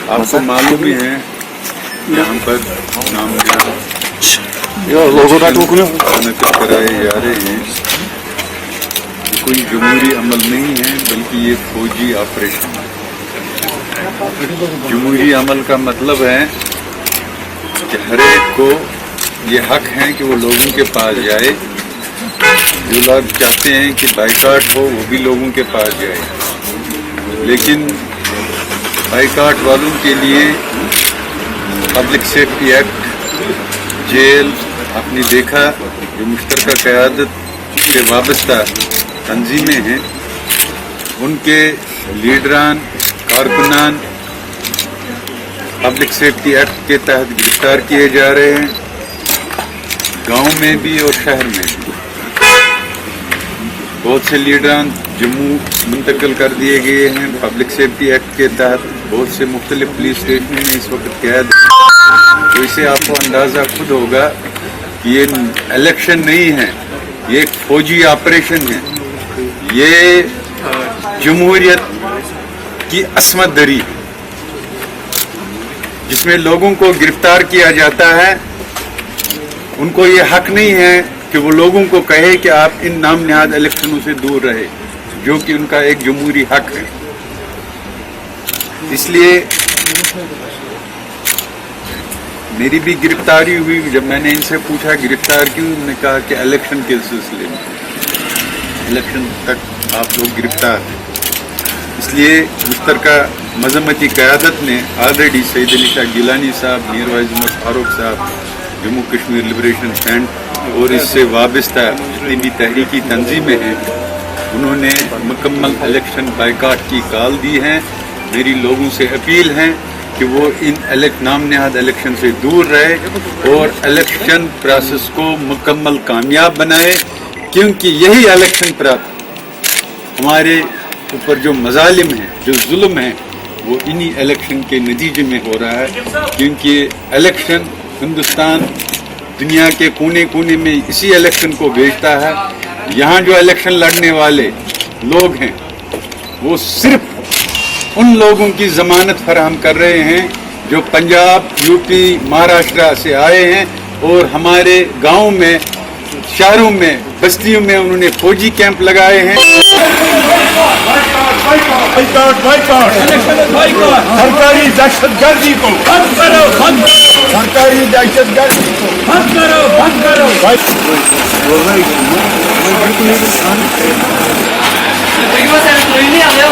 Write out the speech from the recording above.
आपको मालूम ही है यहाँ पर नाम मुनक़िद कराए जा रहे हैं। कोई जमहूरी अमल नहीं है बल्कि ये फौजी ऑपरेशन है। जमहूरी अमल का मतलब है कि हर एक को ये हक है कि वो लोगों के पास जाए। जो लोग चाहते हैं कि बाइकाट हो वो भी लोगों के पास जाए, लेकिन बाइकाट वालों के लिए पब्लिक सेफ्टी एक्ट, जेल, आपने देखा जो मुश्तरका क़यादत से वाबस्ता तंजीमें हैं उनके लीडरान कारकुनान पब्लिक सेफ्टी एक्ट के तहत गिरफ्तार किए जा रहे हैं, गांव में भी और शहर में भी। बहुत से लीडरान जम्मू मुंतकिल कर दिए गए हैं पब्लिक सेफ्टी एक्ट के तहत। बहुत से मुख्तलिफ पुलिस स्टेशन में इस वक्त कैद। तो इससे आपको अंदाज़ा खुद होगा कि ये इलेक्शन नहीं है, ये एक फौजी ऑपरेशन है। ये जमहूरियत की असमत दरी जिसमें लोगों को गिरफ्तार किया जाता है। उनको ये हक नहीं है कि वो लोगों को कहे कि आप इन नाम निहाद इलेक्शनों से दूर रहे, जो कि उनका एक जमहूरी हक है। इसलिए मेरी भी गिरफ्तारी हुई। जब मैंने इनसे पूछा गिरफ्तार क्यों, उन्होंने कहा कि इलेक्शन के सिलसिले में, इलेक्शन तक आप लोग गिरफ्तार हैं। इसलिए मुश्तरका मजम्मती क़यादत ने ऑलरेडी सईद अली शाह गिलानी साहब, मीर वाइज उमर फारूक साहब, जम्मू कश्मीर लिबरेशन फ्रंट और इससे वाबस्ता जितनी भी तहरीकी तंजीमें हैं उन्होंने मुकम्मल इलेक्शन बाइकाट की कॉल दी है। मेरी लोगों से अपील है कि वो इन नाम निहाद इलेक्शन से दूर रहे और इलेक्शन प्रोसेस को मुकम्मल कामयाब बनाए, क्योंकि यही इलेक्शन प्रोसेस हमारे ऊपर जो मजालिम है, जो जुल्म है, वो इन्हीं इलेक्शन के नतीजे में हो रहा है। क्योंकि इलेक्शन हिंदुस्तान दुनिया के कोने कोने में इसी इलेक्शन को भेजता है। यहाँ जो इलेक्शन लड़ने वाले लोग हैं वो सिर्फ उन लोगों की ज़मानत फराहम कर रहे हैं जो पंजाब, यूपी, महाराष्ट्र से आए हैं और हमारे गाँव में, शहरों में, बस्तियों में उन्होंने फौजी कैंप लगाए हैं। सरकारी दहशतगर्दी को बंद करो, बंद करो, सरकारी दहशतगर्दी को बंद करो, बंद करो। कोई नहीं आ गया।